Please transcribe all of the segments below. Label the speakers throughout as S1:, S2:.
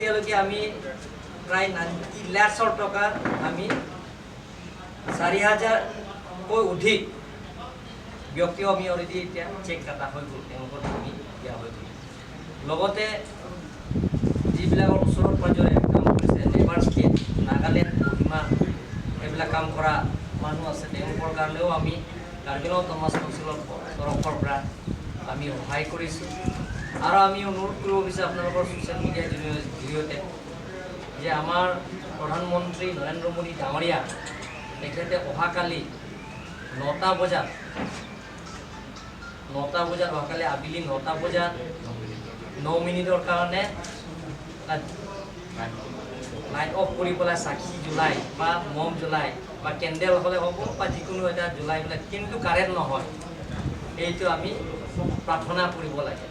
S1: এতিয়ালৈকে আমি প্ৰায় 90 লাখ টকা আমি 4,000কৈ অধিক ব্যক্তিও আমি অলৰেডি এতিয়া চেক কাটা হৈ গ'ল, তেওঁলোকৰ আমি দিয়া হৈ গ'ল। লগতে যিবিলাকৰ ওচৰত পাজৰে কাম কৰিছে, লেবাৰ ষ্টেট, নাগালেণ্ড, কহিমা এইবিলাক কাম কৰা মানুহ আছে, তেওঁলোকৰ কাৰণেও আমি কাৰ্বি আংলং অট'নমাছ কাউন্সিলৰ তৰফৰ পৰা আমি সহায় কৰিছোঁ। আৰু আমি অনুৰোধ কৰিব বিচাৰোঁ আপোনালোকৰ ছ'চিয়েল মিডিয়াৰ জৰিয়তে যে আমাৰ প্ৰধানমন্ত্ৰী নৰেন্দ্ৰ মোদী ডাঙৰীয়া তেখেতে অহাকালি 9টা বজাত অহাকালি আবেলি 9টা বজাত 9 মিনিটৰ কাৰণে লাইট অফ কৰি পেলাই চাকি জ্বলাই বা মম জ্বলাই বা কেণ্ডেল হ'লে হ'ব বা যিকোনো এটা জ্বলাই পেলাই, কিন্তু কাৰেণ্ট নহয়, এইটো আমি প্ৰাৰ্থনা কৰিব লাগে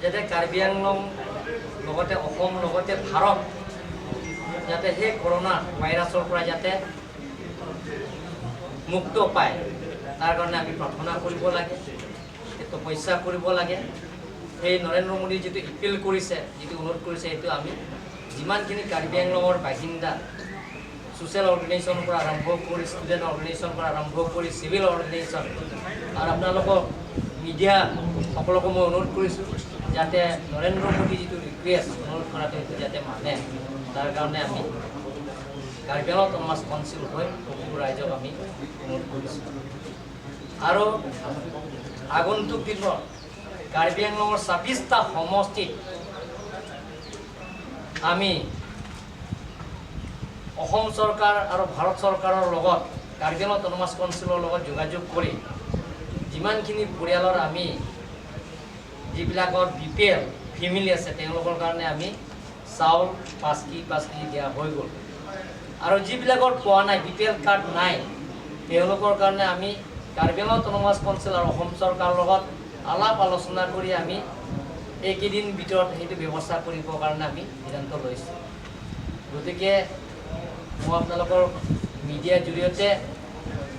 S1: যাতে কাৰ্বি আংলং লগতে অসম লগতে ভাৰত যাতে সেই কৰোনা ভাইৰাছৰ পৰা যাতে মুক্ত পায়, তাৰ কাৰণে আমি প্ৰাৰ্থনা কৰিব লাগে, তপস্যা কৰিব লাগে। সেই নৰেন্দ্ৰ মোদীয়ে যিটো এপিল কৰিছে, যিটো অনুৰোধ কৰিছে, সেইটো আমি যিমানখিনি কাৰ্বি আংলঙৰ বাসিন্দা ছ'চিয়েল অৰ্গেনাইজেশ্যনৰ পৰা আৰম্ভ কৰি ষ্টুডেণ্ট অৰ্গেনাইজেশ্যনৰ পৰা আৰম্ভ কৰি চিভিল অৰ্গেনাইজেশ্যন আৰু আপোনালোকক মিডিয়া সকলোকে মই অনুৰোধ কৰিছোঁ যাতে নৰেন্দ্ৰ মোদী যিটো ৰিকুৱেষ্ট অনুৰোধ কৰাটো সেইটো যাতে মানে, তাৰ কাৰণে আমি কাৰ্বি আংলং অট'নমাছ কাউন্সিল হৈ সকলো ৰাইজক আমি অনুৰোধ কৰিছোঁ। আৰু আগন্তুক দিনত কাৰ্বি আংলঙৰ 26টা সমষ্টিত আমি অসম চৰকাৰ আৰু ভাৰত চৰকাৰৰ লগত কাৰ্বি আংলং অট'নমাছ কাউন্সিলৰ লগত যোগাযোগ কৰি যিমানখিনি পৰিয়ালৰ আমি যিবিলাকৰ BPL ফেমিলি আছে তেওঁলোকৰ কাৰণে আমি চাউল 5 কেজি দিয়া হৈ গ'ল। আৰু যিবিলাকৰ পোৱা নাই, BPL কাৰ্ড নাই, তেওঁলোকৰ কাৰণে আমি কাৰ্বি আংলং অট'নমাছ কাউন্সিল আৰু অসম চৰকাৰৰ লগত আলাপ আলোচনা কৰি আমি এইকেইদিন ভিতৰত সেইটো ব্যৱস্থা কৰিবৰ কাৰণে আমি সিদ্ধান্ত লৈছোঁ। গতিকে মই আপোনালোকৰ মিডিয়াৰ জৰিয়তে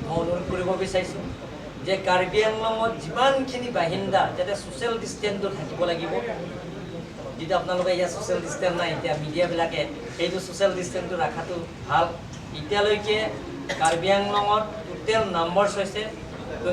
S1: মই অনুৰোধ কৰিব বিচাৰিছোঁ যে কাৰ্বি আংলঙত যিমানখিনি বাসিন্দা যাতে ছ'চিয়েল ডিষ্টেঞ্চটো থাকিব লাগিব। যিটো আপোনালোকে ইয়াত ছ'চিয়েল ডিষ্টেঞ্চ নাই, এতিয়া মিডিয়াবিলাকে সেইটো ছ'চিয়েল ডিষ্টেঞ্চটো ৰখাটো ভাল। এতিয়ালৈকে কাৰ্বি আংলঙত টোটেল নাম্বাৰছ হৈছে